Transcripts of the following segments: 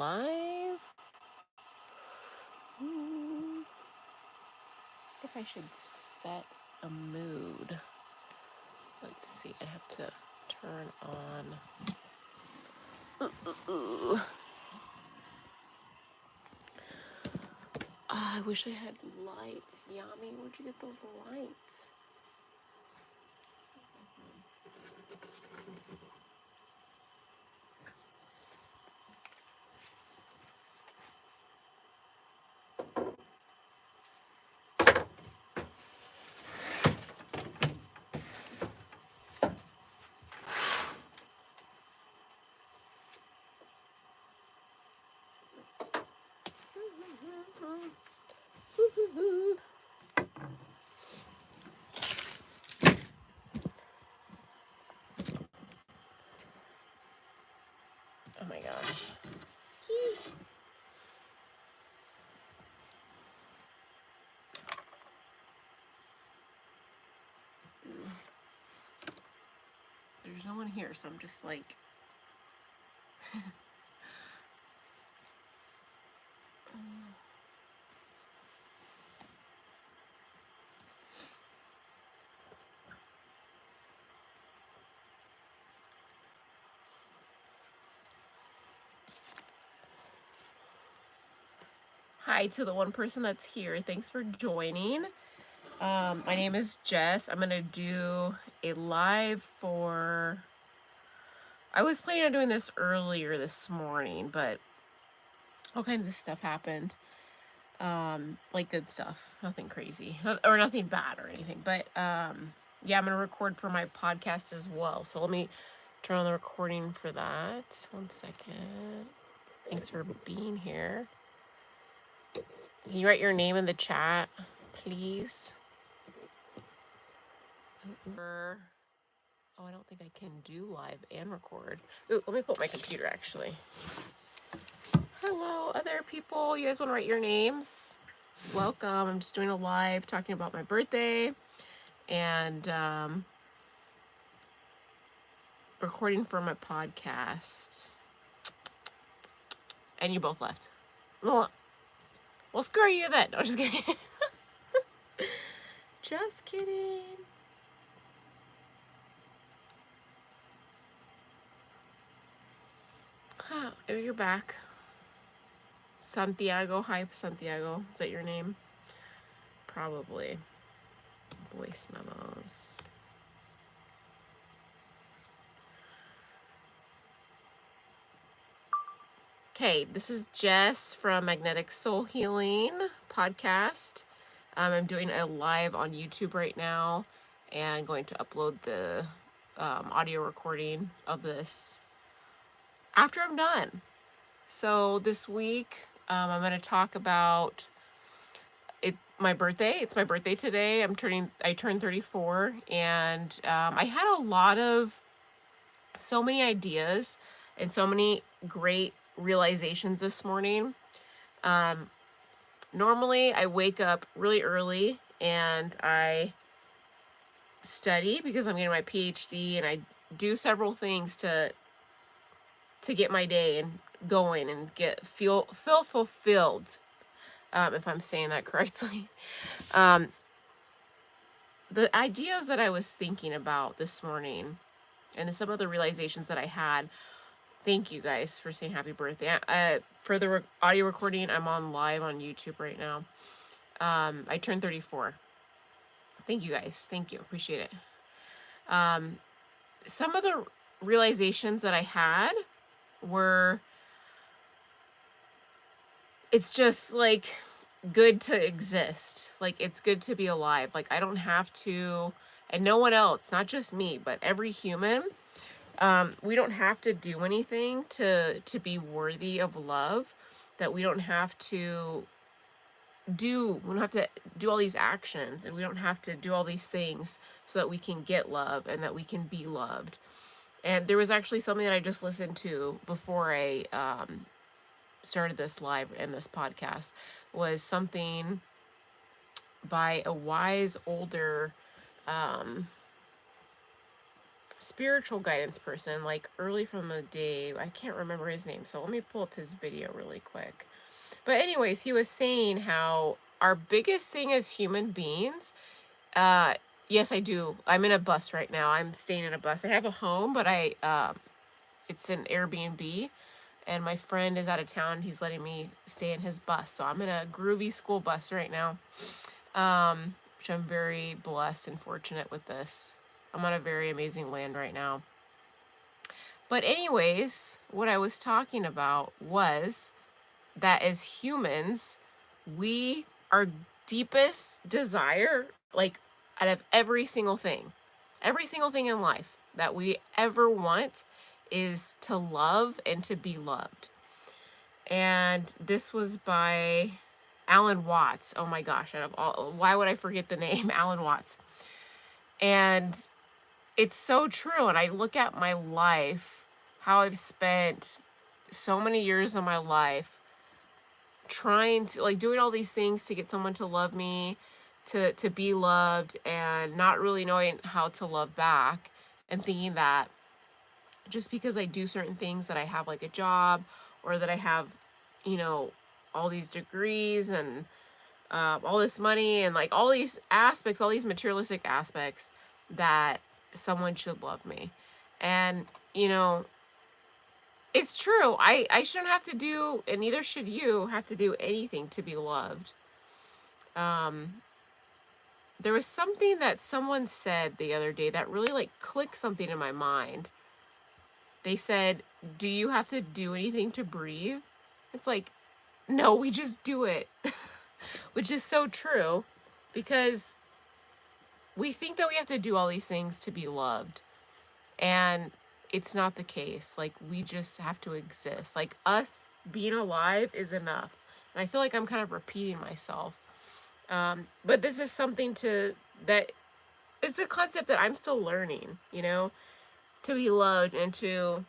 live. I think I should set a mood. Let's see, I have to turn on. I wish I had lights. Yami, where'd you get those lights? Oh my gosh. There's no one here, so I'm just like... Hi to the one person that's here. Thanks for joining. My name is Jess. I'm going to do a live for... I was planning on doing this earlier this morning, but all kinds of stuff happened. Like good stuff. Nothing crazy. Or nothing bad or anything. But yeah, I'm going to record for my podcast as well. So let me turn on the recording for that. 1 second. Thanks for being here. Can you write your name in the chat, please? Oh, I don't think I can do live and record. Ooh, let me put my computer actually. Hello, other people. You guys want to write your names? Welcome. I'm just doing a live talking about my birthday and recording for my podcast. And you both left. Well, screw you then. No, just kidding. Just kidding. Oh, you're back. Santiago. Hi, Santiago. Is that your name? Probably. Voice memos. Okay, this is Jess from Magnetic Soul Healing podcast. I'm doing a live on YouTube right now and going to upload the audio recording of this after I'm done. So this week, I'm going to talk about my birthday. It's my birthday today. I turned 34, and I had so many ideas and so many great realizations this morning. Normally I wake up really early and I study because I'm getting my PhD, and I do several things to get my day and going and feel fulfilled. If I'm saying that correctly. The ideas that I was thinking about this morning and some of the realizations that I had. Thank you guys for saying happy birthday. For the audio recording, I'm on live on YouTube right now. I turned 34. Thank you guys. Thank you. Appreciate it. Some of the realizations that I had were, it's just like good to exist. Like it's good to be alive. Like I don't have to, and no one else, not just me, but every human, we don't have to do anything to be worthy of love. That we don't have to do all these actions, and we don't have to do all these things so that we can get love and that we can be loved. And there was actually something that I just listened to before I started this live and this podcast, was something by a wise older spiritual guidance person, like early from the day. I can't remember his name, so let me pull up his video really quick. But anyways, he was saying how our biggest thing as human beings, uh, yes, I do. I'm in a bus right now. I'm staying in a bus. I have a home, but it's an Airbnb, and my friend is out of town. He's letting me stay in his bus, so I'm in a groovy school bus right now. Which I'm very blessed and fortunate with this. I'm on a very amazing land right now. But anyways, what I was talking about was that as humans, our deepest desire, like out of every single thing in life that we ever want, is to love and to be loved. And this was by Alan Watts. Oh my gosh, why would I forget the name? Alan Watts. And it's so true. And I look at my life, how I've spent so many years of my life trying to, like, doing all these things to get someone to love me, to be loved, and not really knowing how to love back, and thinking that just because I do certain things, that I have like a job, or that I have, you know, all these degrees and all this money and like all these aspects, all these materialistic aspects, that someone should love me. And, you know, it's true. I shouldn't have to do, and neither should you have to do anything to be loved. There was something that someone said the other day that really like clicked something in my mind. They said, "Do you have to do anything to breathe?" It's like, no, we just do it. Which is so true, because we think that we have to do all these things to be loved. And it's not the case. Like, we just have to exist. Like, us being alive is enough. And I feel like I'm kind of repeating myself. But this is something that it's a concept that I'm still learning, you know, to be loved and to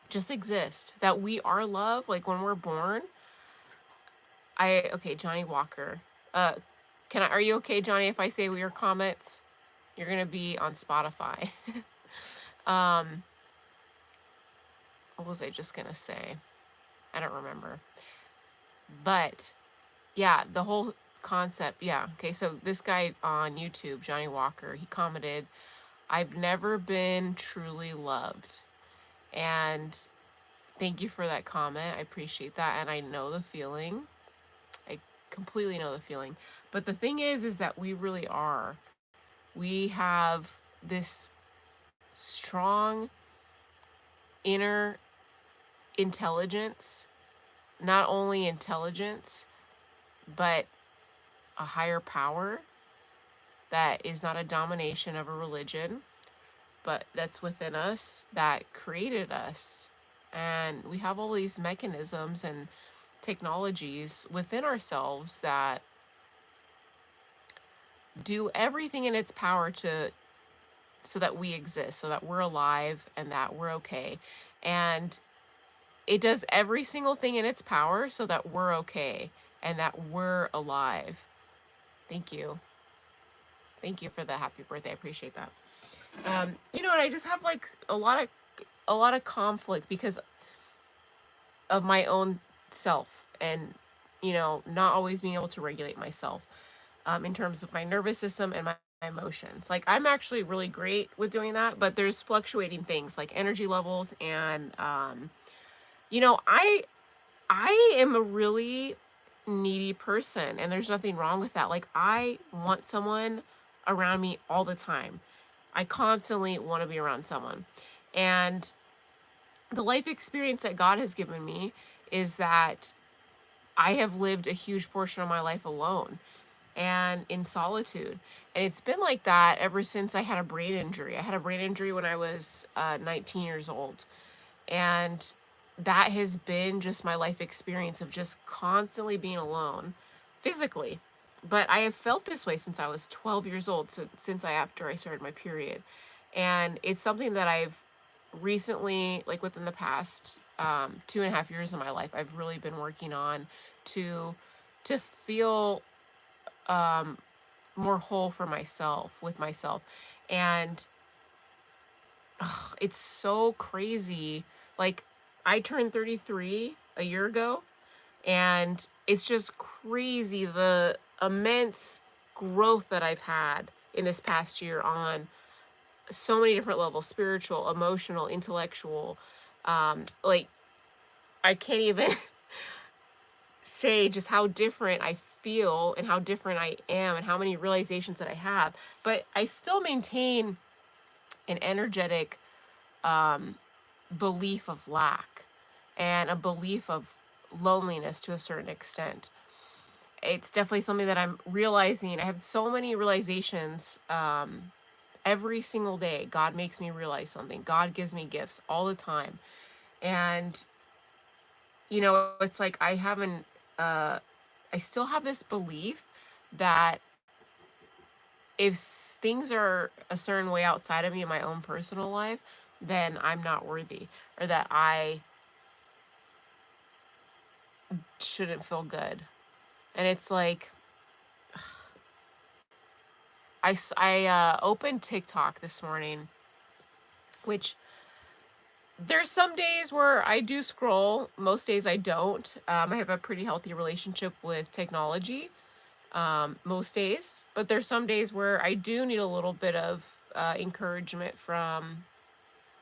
just exist. That we are love. Like, when we're born, okay, Johnny Walker. Are you okay, Johnny, if I say your comments? You're gonna be on Spotify. What was I just gonna say? I don't remember. But yeah, the whole concept, yeah. Okay, so this guy on YouTube, Johnny Walker, he commented, "I've never been truly loved." And thank you for that comment. I appreciate that, and I know the feeling. I completely know the feeling. But the thing is that we really are. We have this strong inner intelligence, not only intelligence, but a higher power that is not a domination of a religion, but that's within us, that created us. And we have all these mechanisms and technologies within ourselves that do everything in its power so that we exist, so that we're alive and that we're okay. And it does every single thing in its power so that we're okay and that we're alive. Thank you. Thank you for the happy birthday. I appreciate that. You know, and I just have like a lot of conflict because of my own self, and, you know, not always being able to regulate myself in terms of my nervous system and my emotions. Like, I'm actually really great with doing that, but there's fluctuating things like energy levels, and you know, I am a really needy person, and there's nothing wrong with that. Like, I want someone around me all the time. I constantly want to be around someone. And the life experience that God has given me is that I have lived a huge portion of my life alone and in solitude. And it's been like that ever since I had a brain injury. I had a brain injury when I was 19 years old. And that has been just my life experience of just constantly being alone physically. But I have felt this way since I was 12 years old, so after I started my period. And it's something that I've recently, like within the past 2.5 years of my life, I've really been working on to feel more whole for myself, with myself. And it's so crazy. Like, I turned 33 a year ago, and it's just crazy the immense growth that I've had in this past year on so many different levels: spiritual, emotional, intellectual. Like, I can't even say just how different I feel and how different I am and how many realizations that I have. But I still maintain an energetic belief of lack and a belief of loneliness to a certain extent. It's definitely something that I'm realizing. I have so many realizations every single day. God makes me realize something. God gives me gifts all the time. And, it's like I still have this belief that if things are a certain way outside of me in my own personal life, then I'm not worthy, or that I shouldn't feel good. And it's like, I opened TikTok this morning, which there's some days where I do scroll. Most days I don't. I have a pretty healthy relationship with technology most days, but there's some days where I do need a little bit of encouragement from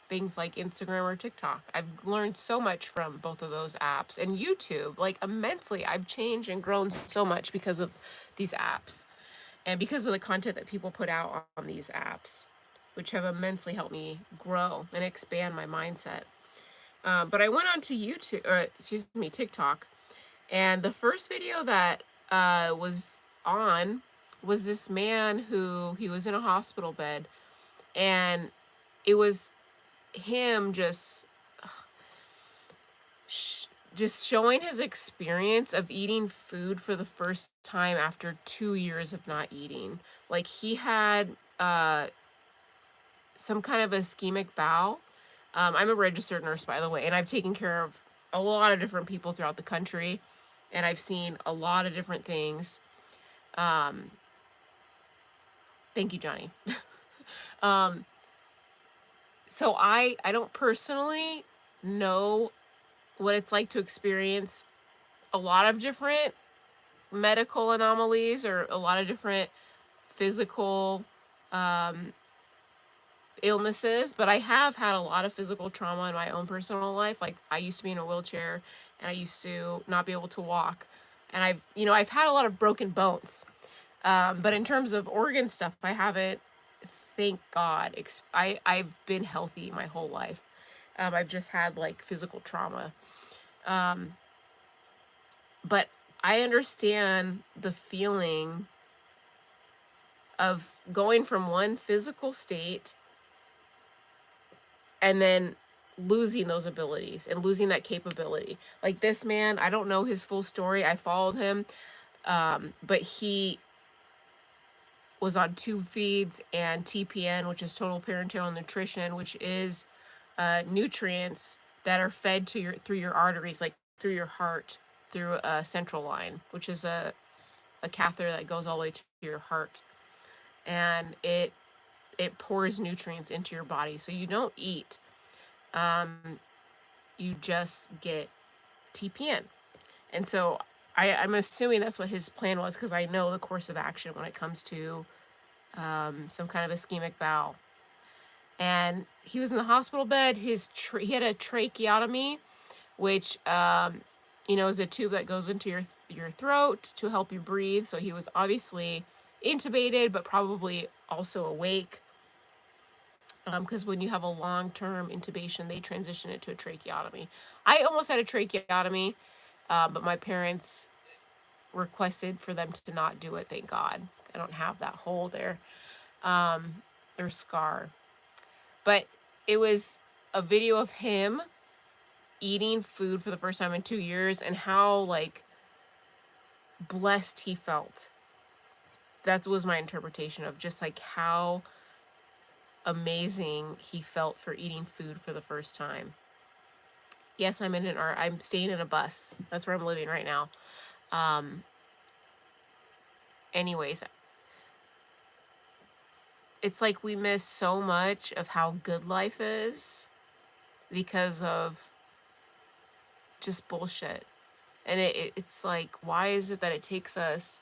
things like Instagram or TikTok. I've learned so much from both of those apps, and YouTube, like, immensely. I've changed and grown so much because of these apps and because of the content that people put out on these apps, which have immensely helped me grow and expand my mindset. But I went on to YouTube, or excuse me, TikTok, and the first video that was on was this man who he was in a hospital bed, and it was him just showing his experience of eating food for the first time after 2 years of not eating. Like, he had some kind of ischemic bowel. I'm a registered nurse, by the way, and I've taken care of a lot of different people throughout the country, and I've seen a lot of different things. Thank you, Johnny. So I don't personally know what it's like to experience a lot of different medical anomalies or a lot of different physical illnesses, but I have had a lot of physical trauma in my own personal life. Like, I used to be in a wheelchair, and I used to not be able to walk, and I've had a lot of broken bones. But in terms of organ stuff, I haven't, thank God. I've been healthy my whole life. I've just had, like, physical trauma. But I understand the feeling of going from one physical state and then losing those abilities and losing that capability. Like, this man, I don't know his full story. I followed him, but he was on tube feeds and TPN, which is total parenteral nutrition, which is nutrients that are fed to through your arteries, like through your heart, through a central line, which is a catheter that goes all the way to your heart, and it pours nutrients into your body. So you don't eat, you just get TPN. And so I'm assuming that's what his plan was, because I know the course of action when it comes to some kind of ischemic bowel. And he was in the hospital bed. He had a tracheotomy, which is a tube that goes into your throat to help you breathe. So he was obviously intubated, but probably also awake, because when you have a long-term intubation, they transition it to a tracheotomy. I almost had a tracheotomy, but my parents requested for them to not do it, thank God. I don't have that hole there, or scar. But it was a video of him eating food for the first time in 2 years, and how, like, blessed he felt. That was my interpretation of just, like, how amazing he felt for eating food for the first time. Yes, I'm staying in a bus. That's where I'm living right now. Anyways, it's like we miss so much of how good life is because of just bullshit. And it's like, why is it that it takes us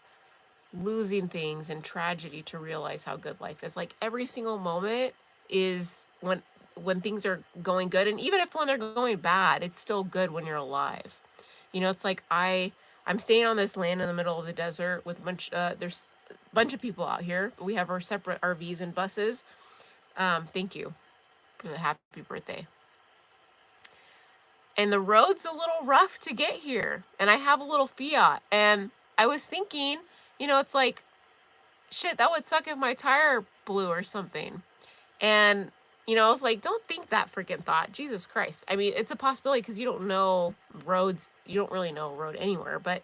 losing things and tragedy to realize how good life is? Like every single moment is when things are going good, and even if when they're going bad, it's still good when you're alive. You know, it's like I'm staying on this land in the middle of the desert with a bunch there's a bunch of people out here, but we have our separate RVs and buses. Thank you for the happy birthday. And the road's a little rough to get here, and I have a little Fiat, and I was thinking, you know, it's like, shit, that would suck if my tire blew or something. And, you know, I was like, don't think that freaking thought. Jesus Christ. I mean, it's a possibility because you don't know roads. You don't really know a road anywhere, but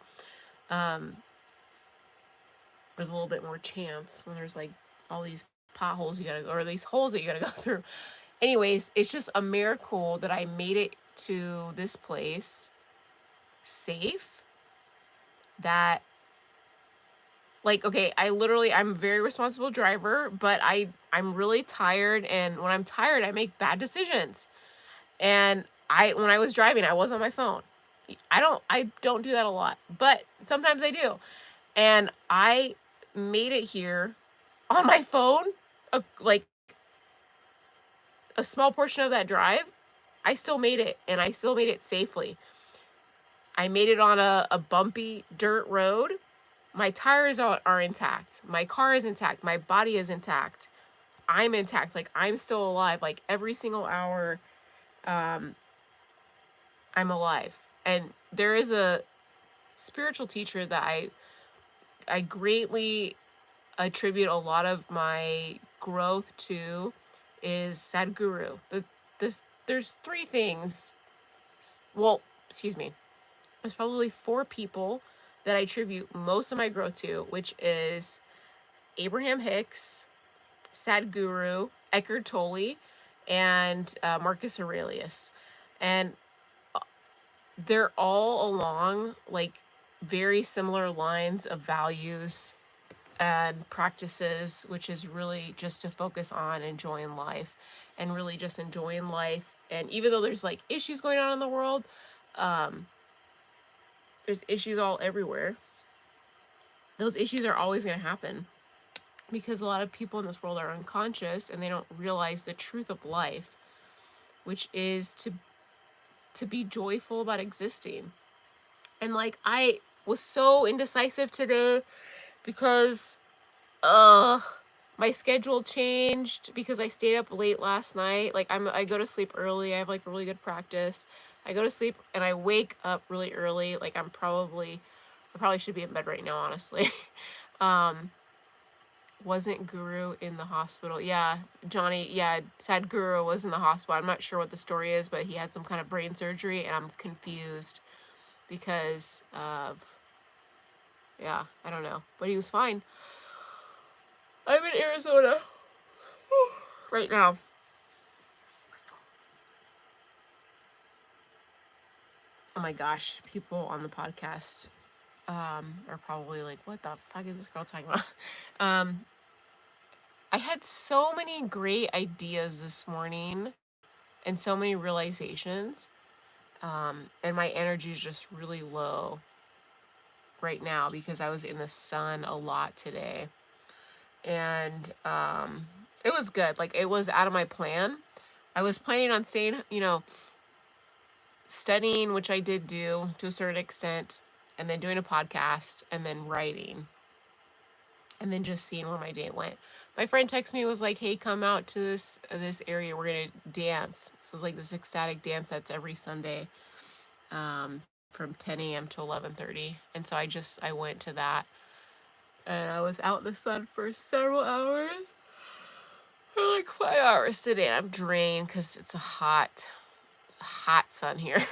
there's a little bit more chance when there's like all these potholes you gotta go, or these holes that you gotta go through. Anyways, it's just a miracle that I made it to this place safe. That, like, okay, I'm a very responsible driver, but I'm really tired, and when I'm tired, I make bad decisions. And when I was driving, I was on my phone. I don't do that a lot, but sometimes I do. And I made it here on my phone, like a small portion of that drive. I still made it, and I still made it safely. I made it on a bumpy dirt road. My tires are intact. My car is intact. My body is intact. I'm intact. Like, I'm still alive. Like, every single hour, I'm alive. And there is a spiritual teacher that I greatly attribute a lot of my growth to, is Sadhguru. There's three things. Well, excuse me. There's probably four people that I attribute most of my growth to, which is Abraham Hicks, Sadhguru, Eckhart Tolle, and Marcus Aurelius. And they're all along like very similar lines of values and practices, which is really just to focus on enjoying life, and really just enjoying life. And even though there's like issues going on in the world, there's issues all everywhere. Those issues are always going to happen because a lot of people in this world are unconscious and they don't realize the truth of life, which is to be joyful about existing. And like, I was so indecisive today because my schedule changed because I stayed up late last night. Like, I go to sleep early. I have like a really good practice. I go to sleep and I wake up really early. Like, I probably should be in bed right now, honestly. Wasn't Guru in the hospital? Yeah, Johnny, yeah, Sadhguru was in the hospital. I'm not sure what the story is, but he had some kind of brain surgery, and I'm confused because of, yeah, I don't know. But he was fine. I'm in Arizona right now. Oh my gosh, people on the podcast are probably like, what the fuck is this girl talking about? I had so many great ideas this morning and so many realizations, and my energy is just really low right now because I was in the sun a lot today. And it was good. Like, it was out of my plan. I was planning on staying, you know, studying, which I did do to a certain extent, and then doing a podcast, and then writing, and then just seeing where my day went. My friend texted me, was like, hey, come out to this area. We're going to dance. So it's like this ecstatic dance that's every Sunday from 10 a.m. to 11:30. And so I went to that. And I was out in the sun for several hours. For like 5 hours today. I'm drained because it's a hot sun here.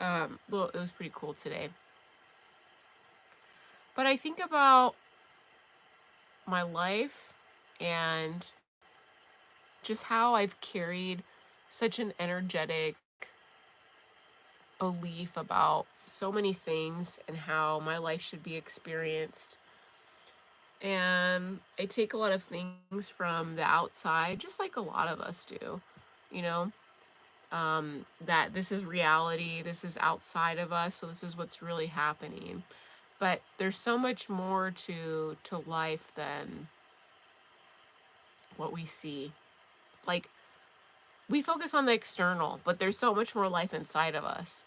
Well, it was pretty cool today. But I think about my life and just how I've carried such an energetic belief about so many things and how my life should be experienced and I take a lot of things from the outside, just like a lot of us do, you know, that this is reality, this is outside of us, so this is what's really happening. But there's so much more to life than what we see. Like, we focus on the external, but there's so much more life inside of us.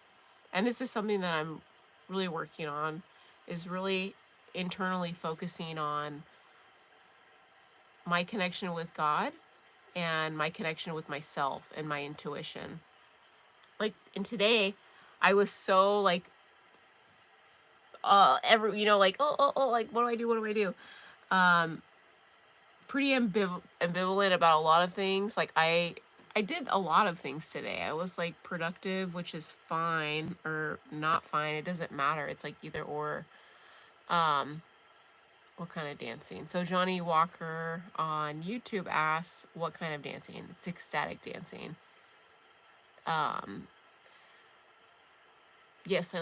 And this is something that I'm really working on, is really internally focusing on my connection with God and my connection with myself and my intuition. Like, and today I was so like like, oh, like, what do I do, what do I do, um pretty ambivalent about a lot of things. Like, I did a lot of things today. I was like productive, which is fine, or not fine, it doesn't matter, it's like either or. um what kind of dancing? So Johnny Walker on YouTube asks, what kind of dancing? It's ecstatic dancing. um yes,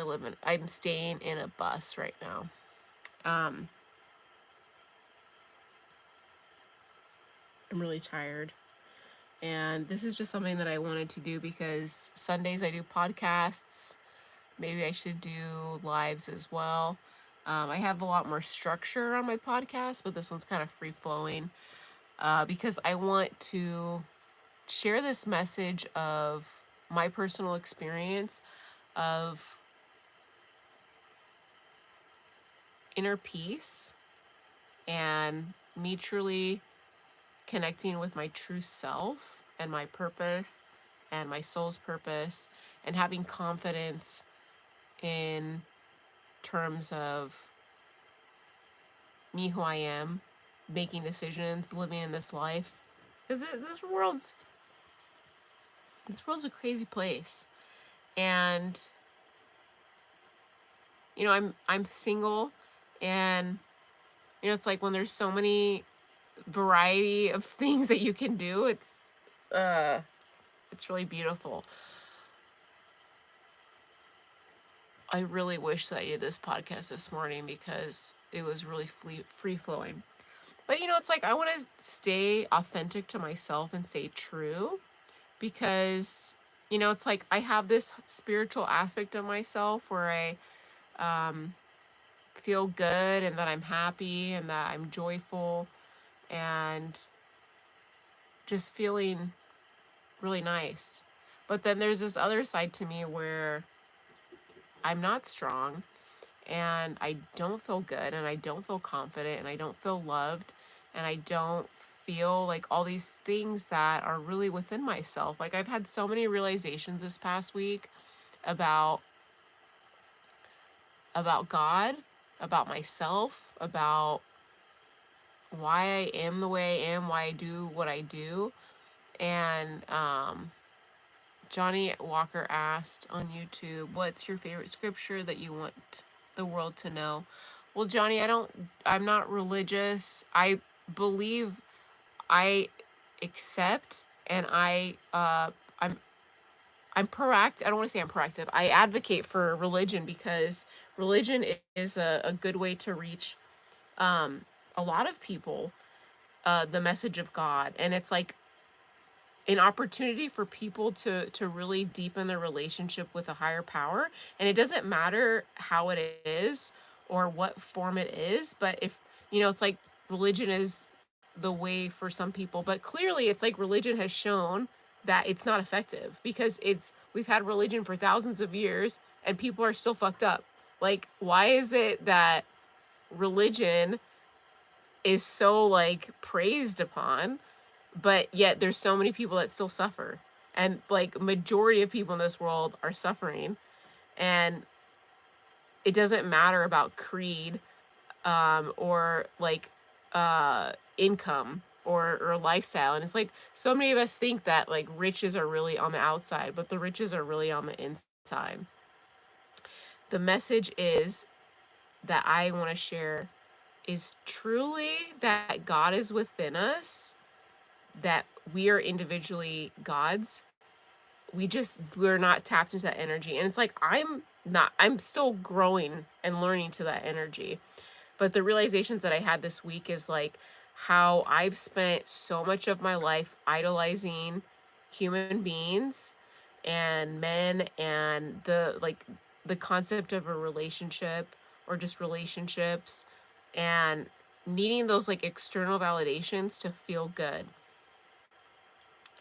I'm staying in a bus right now. um I'm really tired. And this is just something that I wanted to do because Sundays I do podcasts. Maybe I should do lives as well. I have a lot more structure on my podcast, but this one's kind of free flowing, because I want to share this message of my personal experience of inner peace and me truly connecting with my true self and my purpose and my soul's purpose, and having confidence in terms of me, who I am, making decisions, living in this life. Because this world's a crazy place. And I'm single, and it's like when there's so many variety of things that you can do, uh it's really beautiful. I really wish that I did this podcast this morning because it was really free flowing. But it's like I want to stay authentic to myself and stay true, because it's like I have this spiritual aspect of myself where I um feel good, and that I'm happy, and that I'm joyful, and just feeling really nice. But then there's this other side to me where I'm not strong, and I don't feel good, and I don't feel confident, and I don't feel loved, and I don't feel like all these things that are really within myself. Like, I've had so many realizations this past week about God, about myself, about why I am the way I am, why I do what I do. And Johnny Walker asked on YouTube, what's your favorite scripture that you want the world to know? Well, Johnny, I'm not religious. I believe, I accept, and I'm proactive. I don't want to say I'm proactive. I advocate for religion because religion is a good way to reach a lot of people, the message of God. And it's like an opportunity for people to really deepen their relationship with a higher power. And it doesn't matter how it is or what form it is, but if it's like religion is the way for some people, but clearly it's like religion has shown that it's not effective, because we've had religion for thousands of years and people are still fucked up. Like, why is it that religion is so like praised upon, but yet there's so many people that still suffer? And like, majority of people in this world are suffering, and it doesn't matter about creed, or like income, or lifestyle. And it's like, so many of us think that like riches are really on the outside, but the riches are really on the inside. The message is that I want to share is truly that God is within us, that we are individually gods. We're not tapped into that energy. And it's like, I'm still growing and learning to that energy. But the realizations that I had this week is like how I've spent so much of my life idolizing human beings and men, and the concept of a relationship or just relationships, and needing those like external validations to feel good.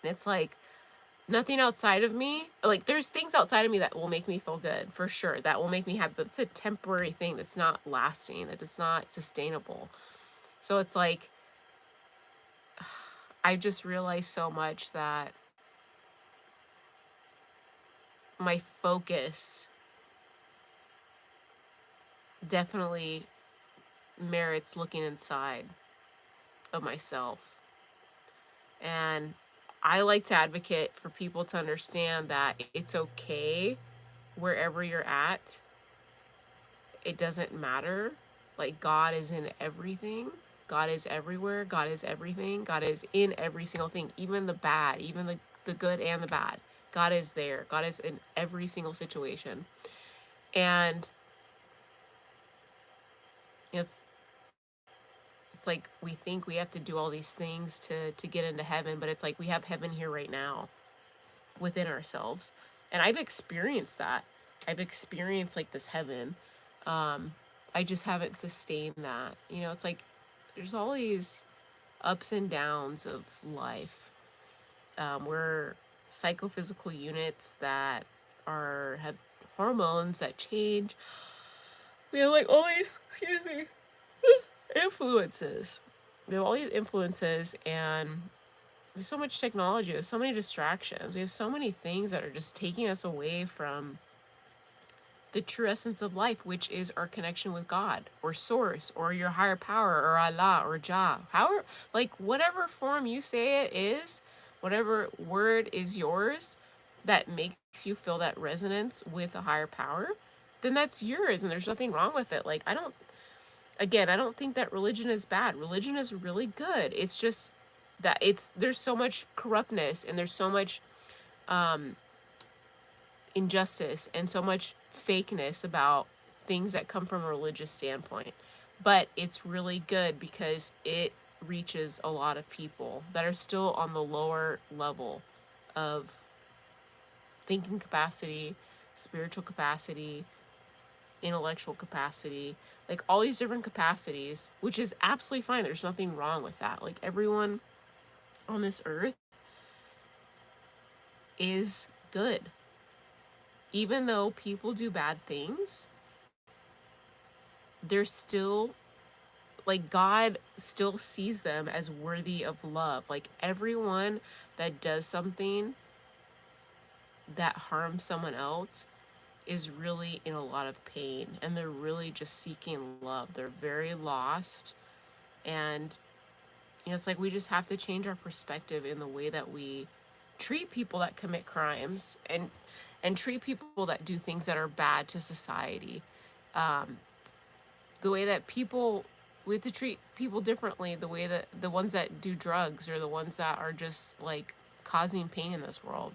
And it's like nothing outside of me, like there's things outside of me that will make me feel good for sure, that will make me happy, but it's a temporary thing that's not lasting, that is not sustainable. So it's like I just realized so much that my focus definitely merits looking inside of myself. And I like to advocate for people to understand that it's okay wherever you're at. It doesn't matter. Like, God is in everything. God is everywhere. God is everything. God is in every single thing, even the bad, even the good and the bad. God is there. God is in every single situation. And it's it's like we think we have to do all these things to get into heaven, but it's like we have heaven here right now within ourselves. And I've experienced that. I've experienced like this heaven. I just haven't sustained that. You know, it's like there's all these ups and downs of life. We're psychophysical units that have hormones that change. We have like all these, excuse me, influences. We have all these influences, and we have so much technology, we have so many distractions, we have so many things that are just taking us away from the true essence of life, which is our connection with God or source or your higher power or Allah or Jah. However, like whatever form you say it is, whatever word is yours that makes you feel that resonance with a higher power, then that's yours and there's nothing wrong with it. Like I don't think that religion is bad. Religion is really good. It's just that there's so much corruptness and there's so much injustice and so much fakeness about things that come from a religious standpoint. But it's really good because it reaches a lot of people that are still on the lower level of thinking capacity, spiritual capacity, intellectual capacity, like all these different capacities, which is absolutely fine. There's nothing wrong with that. Like everyone on this earth is good. Even though people do bad things, they're still like God still sees them as worthy of love. Like everyone that does something that harms someone else is really in a lot of pain and they're really just seeking love. They're very lost. And you know, it's like we just have to change our perspective in the way that we treat people that commit crimes and treat people that do things that are bad to society. The way that people we have to treat people differently, the way that the ones that do drugs or the ones that are just like causing pain in this world.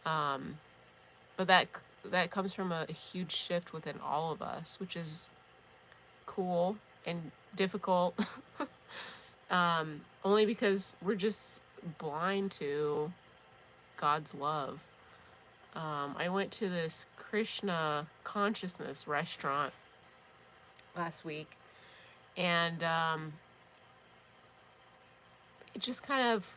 But that comes from a huge shift within all of us, which is cool and difficult. Only because we're just blind to God's love. I went to this Krishna Consciousness restaurant last week, and it just kind of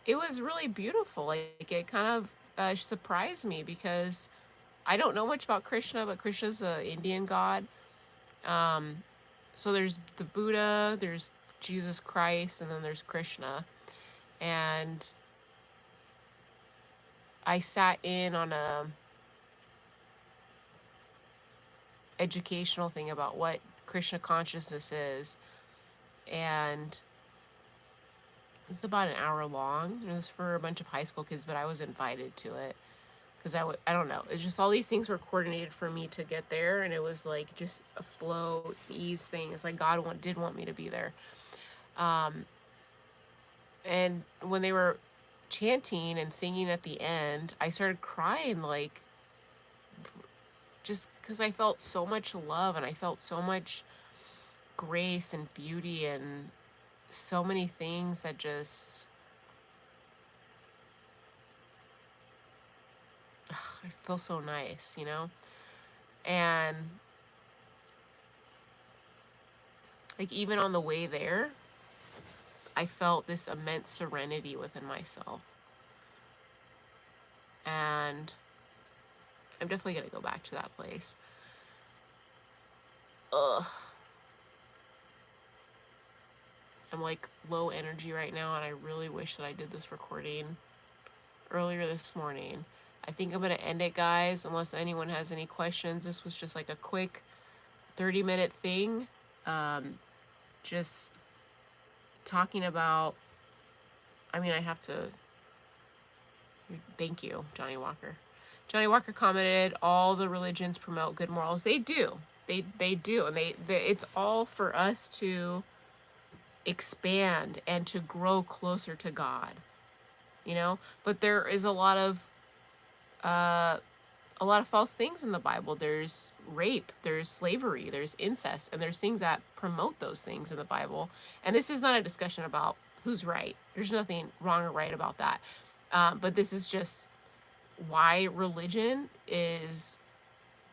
it was really beautiful. Like it kind of surprised me because I don't know much about Krishna, but Krishna's an Indian god. So there's the Buddha, there's Jesus Christ, and then there's Krishna. And I sat in on a educational thing about what Krishna consciousness is, and it's about an hour long. It was for a bunch of high school kids, but I was invited to it because I don't know. It's just all these things were coordinated for me to get there, and it was like just a flow, ease thing. It's like God did want me to be there. And when they were chanting and singing at the end, I started crying like just because I felt so much love and I felt so much grace and beauty and so many things that just, I feel so nice, you know? And like even on the way there, I felt this immense serenity within myself. And I'm definitely going to go back to that place. Ugh. I'm like low energy right now, and I really wish that I did this recording earlier this morning. I think I'm going to end it, guys, unless anyone has any questions. This was just like a quick 30-minute thing. Just talking about, I mean, I have to, thank you, Johnny Walker. Johnny Walker commented, all the religions promote good morals. They do. They do. And they it's all for us to expand and to grow closer to God, you know? But there is a lot of false things in the Bible. There's rape, there's slavery, there's incest, and there's things that promote those things in the Bible. And this is not a discussion about who's right. There's nothing wrong or right about that. But this is just why religion is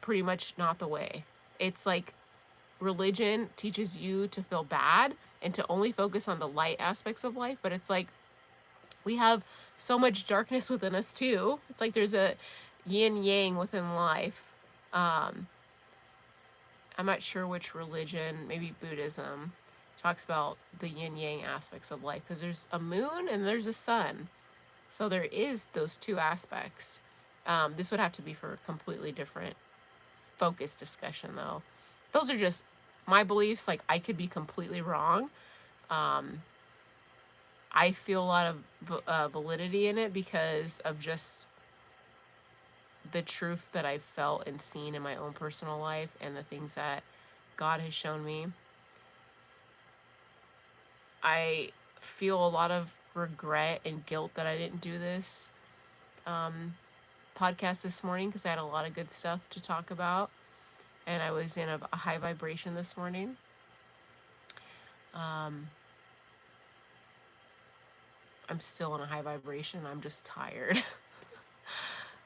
pretty much not the way. It's like religion teaches you to feel bad and to only focus on the light aspects of life, but it's like we have so much darkness within us too. It's like there's a yin yang within life. I'm not sure which religion, maybe Buddhism, talks about the yin yang aspects of life, because there's a moon and there's a sun. So there is those two aspects. This would have to be for a completely different focused discussion, though. Those are just my beliefs. Like, I could be completely wrong. I feel a lot of validity in it because of just the truth that I've felt and seen in my own personal life and the things that God has shown me. I feel a lot of regret and guilt that I didn't do this podcast this morning because I had a lot of good stuff to talk about, and I was in a high vibration this morning. I'm still in a high vibration. I'm just tired.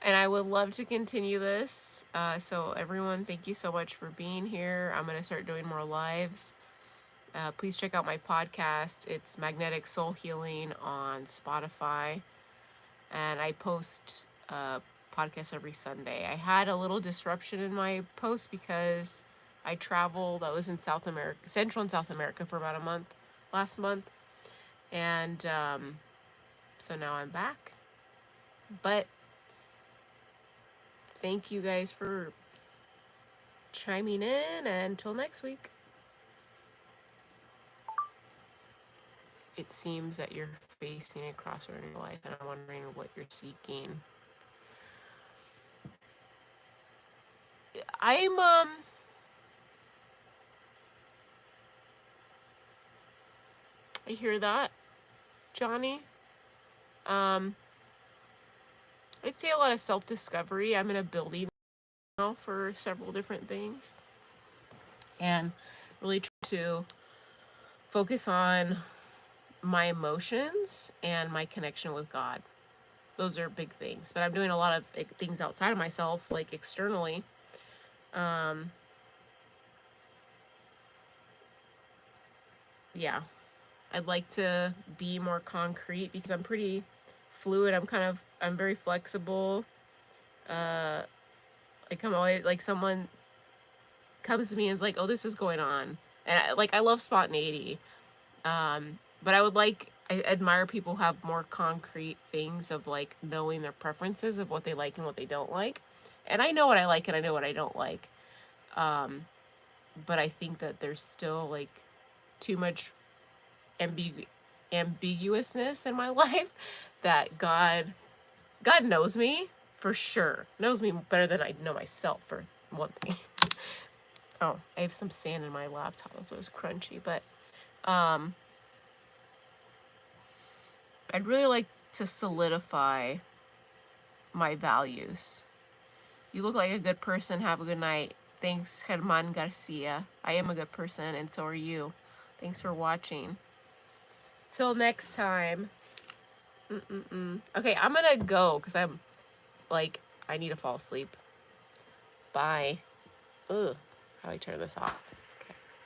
And I would love to continue this. So everyone, thank you so much for being here. I'm going to start doing more lives. Please check out my podcast. It's Magnetic Soul Healing on Spotify. And I post podcasts every Sunday. I had a little disruption in my post because I traveled. I was in South America, Central and South America for about a month, last month. And so now I'm back. But thank you guys for chiming in, and until next week. It seems that you're facing a crossroad in your life, and I'm wondering what you're seeking. I hear that, Johnny. I'd say a lot of self-discovery. I'm in a building now for several different things, and really try to focus on my emotions and my connection with God. Those are big things, but I'm doing a lot of things outside of myself, like externally. Yeah, I'd like to be more concrete because I'm pretty fluid. I'm very flexible. Like I'm always, like, someone comes to me and is like, oh, this is going on. And I love spontaneity. But I admire people who have more concrete things of like knowing their preferences of what they like and what they don't like. And I know what I like and I know what I don't like. But I think that there's still like too much ambiguousness in my life that God knows me for sure. Knows me better than I know myself, for one thing. Oh, I have some sand in my laptop, so it's crunchy. But I'd really like to solidify my values You look like a good person. Have a good night. Thanks, Herman Garcia. I am a good person, and so are you. Thanks for watching. Till next time. Okay, I'm gonna go because I'm like, I need to fall asleep. Bye. Ugh. How do I turn this off?